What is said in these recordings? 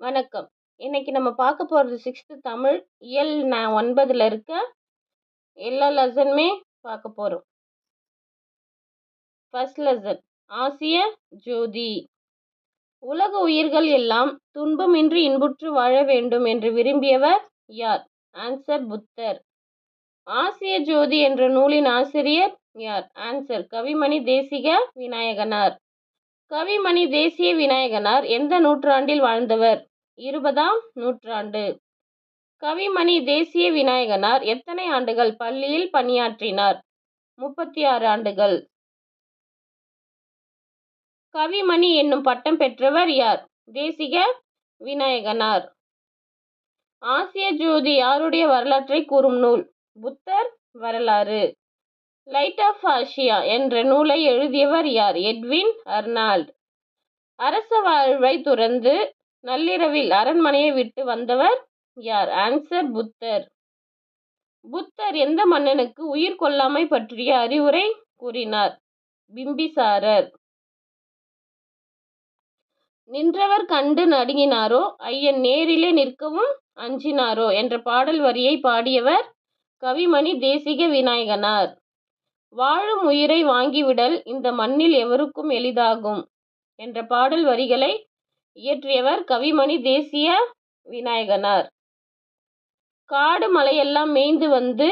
வணக்கம். இன்னைக்கு நம்ம பார்க்க போகிறது 6th தமிழ் இயல் 9ல் இருக்க எல்லா லெசனுமே பார்க்க போகிறோம். ஃபர்ஸ்ட் லெசன் ஆசிய ஜோதி. உலக உயிர்கள் எல்லாம் துன்பமின்றி இன்புற்று வாழ வேண்டும் என்று விரும்பியவர் யார்? ஆன்சர் புத்தர். ஆசிய ஜோதி என்ற நூலின் ஆசிரியர் யார்? ஆன்சர் கவிமணி தேசிக விநாயகனார். கவிமணி தேசிய விநாயகனார் எந்த நூற்றாண்டில் வாழ்ந்தவர்? 20ஆம் நூற்றாண்டு. கவிமணி தேசிய விநாயகனார் எத்தனை ஆண்டுகள் பள்ளியில் பணியாற்றினார்? 36 ஆண்டுகள். கவிமணி என்னும் பட்டம் பெற்றவர் யார்? தேசிக விநாயகனார். ஆசிய ஜோதி யாருடைய வரலாற்றை கூறும் நூல்? புத்தர் வரலாறு. லைட் ஆஃப் ஆசியா என்ற நூலை எழுதியவர் யார்? Edwin Arnold. அரச வாழ்வை துறந்து நள்ளிரவில் அரண்மனையை விட்டு வந்தவர் யார்? ஆன்சர் புத்தர். புத்தர் எந்த மன்னனுக்கு உயிர் கொல்லாமை பற்றிய அறிவுரை கூறினார்? பிம்பிசாரர். நின்றவர் கண்டு நடுங்கினாரோ, ஐயன் நேரிலே நிற்கவும் அஞ்சினாரோ என்ற பாடல் வரியை பாடியவர் கவிமணி தேசிக விநாயகனார். வாழும் உயிரை வாங்கிவிடல் இந்த மண்ணில் எவருக்கும் எளிதாகும் என்ற பாடல் வரிகளை இயற்றியவர் கவிமணி தேசிய விநாயகனார். காடு மலையெல்லாம் மேய்ந்து வந்து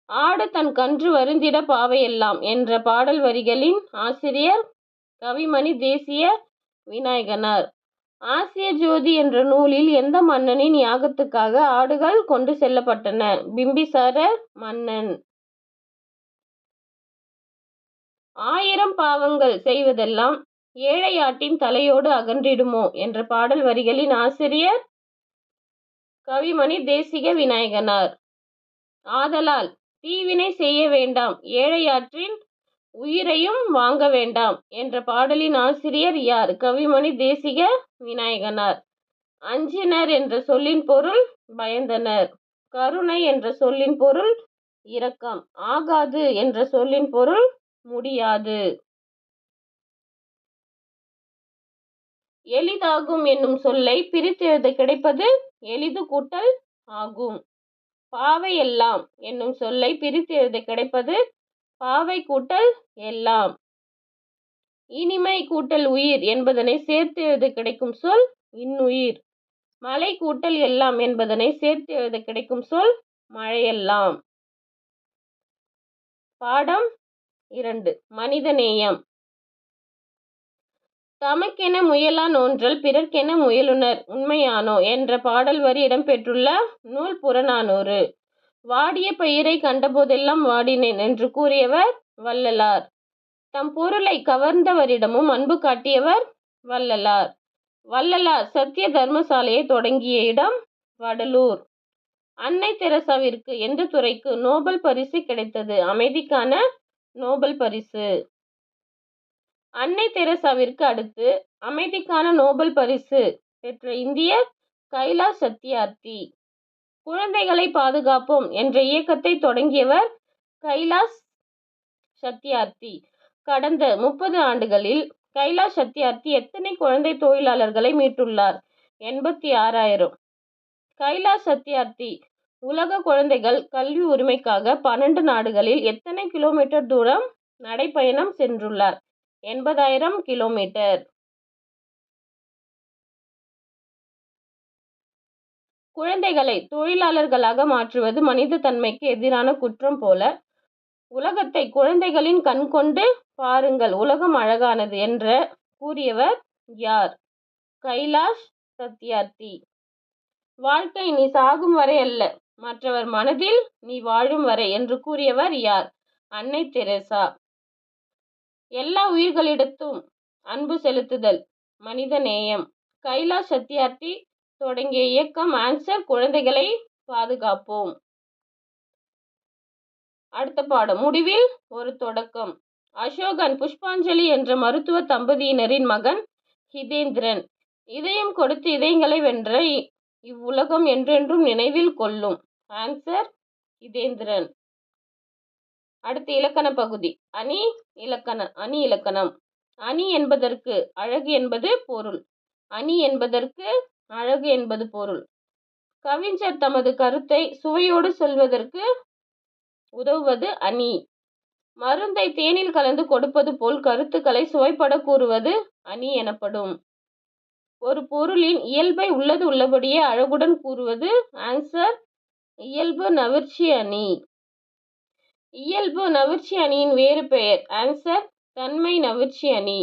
ஆடு தன் கன்று வருந்திட பாவையெல்லாம் என்ற பாடல் வரிகளின் ஆசிரியர் கவிமணி தேசிய விநாயகனார். ஆசிய ஜோதி என்ற நூலில் எந்த மன்னனின் யாகத்துக்காக ஆடுகள் கொண்டு செல்லப்பட்டன? பிம்பிசார மன்னன். 1000 பாவங்கள் செய்வதெல்லாம் ஏழை ஆட்டின் தலையோடு அகன்றிடுமோ என்ற பாடல் வரிகளின் ஆசிரியர் கவிமணி தேசிக விநாயகனார். ஆதலால் தீவினை செய்ய வேண்டாம், ஏழையாற்றின் உயிரையும் வாங்க வேண்டாம் என்ற பாடலின் ஆசிரியர் யார்? கவிமணி தேசிக விநாயகனார். அஞ்சினர் என்ற சொல்லின் பொருள் பயந்தனர். கருணை என்ற சொல்லின் பொருள் இரக்கம். ஆகாது என்ற சொல்லின் பொருள் முடியாது. எளிதாகும் என்னும் சொல்லை பிரித்தெழுத கிடைப்பது எளிது கூட்டல் ஆகும். பாவை எல்லாம் என்னும் சொல்லை பிரித்தெழுத கிடைப்பது பாவை கூட்டல் எல்லாம். இனிமை கூட்டல் உயிர் என்பதனை சேர்த்து எழுத கிடைக்கும் சொல் இன்னுயிர். மழை கூட்டல் எல்லாம் என்பதனை சேர்த்து எழுத கிடைக்கும் சொல் மழையெல்லாம். பாடம் 2 மனிதநேயம். தமக்கென முயலா நோன்றல் பிறர்க்கென முயலுனர் உண்மையானோ என்ற பாடல் வரி இடம்பெற்றுள்ள நூல் புறநானூறு. வாடிய பயிரை கண்டபோதெல்லாம் வாடினேன் என்று கூறியவர் வள்ளலார். தம் பொருளை கவர்ந்தவரிடமும் அன்பு காட்டியவர் வள்ளலார். வள்ளலார் சத்திய தர்மசாலையை தொடங்கிய இடம் வடலூர். அன்னை தெரசாவிற்கு எந்த துறைக்கு நோபல் பரிசு கிடைத்தது? அமைதிக்கான நோபல் பரிசு. அன்னை தெரசாவிற்கு அடுத்து அமைதிக்கான நோபல் பரிசு பெற்ற இந்தியர் கைலாஷ் சத்தியார்த்தி. குழந்தைகளை பாதுகாப்போம் என்ற இயக்கத்தை தொடங்கியவர் கைலாஷ் சத்தியார்த்தி. கடந்த 30 ஆண்டுகளில் கைலாஷ் சத்தியார்த்தி எத்தனை குழந்தை தொழிலாளர்களை மீட்டுள்ளார்? 86,000. கைலாஷ் சத்தியார்த்தி உலக குழந்தைகள் கல்வி உரிமைக்காக 12 நாடுகளில் எத்தனை கிலோமீட்டர் தூரம் நடைப்பயணம் சென்றுள்ளார்? 80,000 கிலோமீட்டர். குழந்தைகளை தொழிலாளர்களாக மாற்றுவது மனித தன்மைக்கு எதிரான குற்றம் போல உலகத்தை குழந்தைகளின் கண் கொண்டு பாருங்கள், உலகம் அழகானது என்ற கூறியவர் யார்? கைலாஷ் சத்தியார்த்தி. வாழ்க்கை நீ சாகும் வரை அல்ல, மற்றவர் மனதில் நீ வாழும் வரை என்று கூறியவர் யார்? அன்னை தெரசா. எல்லா உயிர்களிடத்தும் அன்பு செலுத்துதல் மனித நேயம். கைலாஷ் சத்தியார்த்தி தொடங்கிய இயக்கம். ஆன்சர் குழந்தைகளை பாதுகாப்போம். அடுத்த பாடம் முடிவில் ஒரு தொடக்கம். அசோகன் புஷ்பாஞ்சலி என்ற மருத்துவ தம்பதியினரின் மகன் ஹிதேந்திரன். இதயம் கொடுத்து இதயங்களை வென்ற இவ்வுலகம் என்றென்றும் நினைவில் கொள்ளும். ஆன்சர் ஹிதேந்திரன். அடுத்த இலக்கண பகுதி அணி இலக்கணம். அணி என்பதற்கு அழகு என்பது பொருள். அணி என்பதற்கு அழகு என்பது பொருள். கவிஞர் தமது கருத்தை சுவையோடு சொல்வதற்கு உதவுவது அணி. மருந்தை தேனில் கலந்து கொடுப்பது போல் கருத்துக்களை சுவைபட கூறுவது அணி எனப்படும். ஒரு பொருளின் இயல்பை உள்ளது உள்ளபடியே அழகுடன் கூறுவது ஆன்சர் இயல்பு நவிர்ச்சி அணி. இயல்பு நவிர்ச்சி அணியின் வேறு பெயர் ஆன்சர் தன்மை நவிர்ச்சி அணி.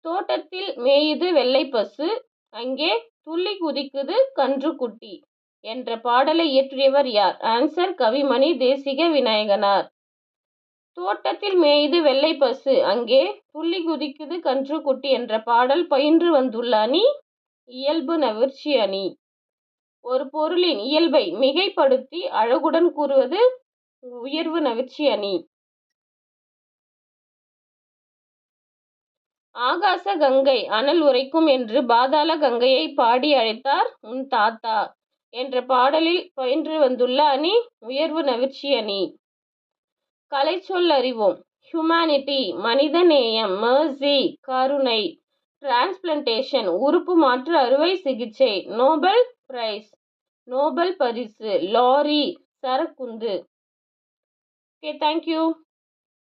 தோட்டத்தில் மேயுது வெள்ளை பசு, அங்கே துள்ளி குதிக்குது கன்றுக்குட்டி என்ற பாடலை இயற்றியவர் யார்? ஆன்சர் கவிமணி தேசிக விநாயகனார். தோட்டத்தில் மேயுது வெள்ளை பசு, அங்கே துள்ளி குதிக்குது கன்றுக்குட்டி என்ற பாடல் பயின்று வந்துள்ள அணி இயல்பு நவிர்ச்சி அணி. ஒரு பொருளின் இயல்பை மிகைப்படுத்தி அழகுடன் கூறுவது உயர்வு நவிர்ச்சி அணி. ஆகாச கங்கை அனல் உரைக்கும் என்று பாதாள கங்கையை பாடி அழைத்தார் உன் தாத்தா என்ற பாடலில் பயின்று வந்துள்ள அணி உயர்வு நவிர்ச்சி அணி. கலைச்சொல் அறிவோம். ஹியூமனிட்டி மனித நேயம், மெர்சி கருணை, டிரான்ஸ்பிளான்டேஷன் உறுப்பு மாற்று அறுவை சிகிச்சை, நோபல் பிரைஸ் நோபல் பரிசு, லாரி சரக்குந்து. Okay, thank you.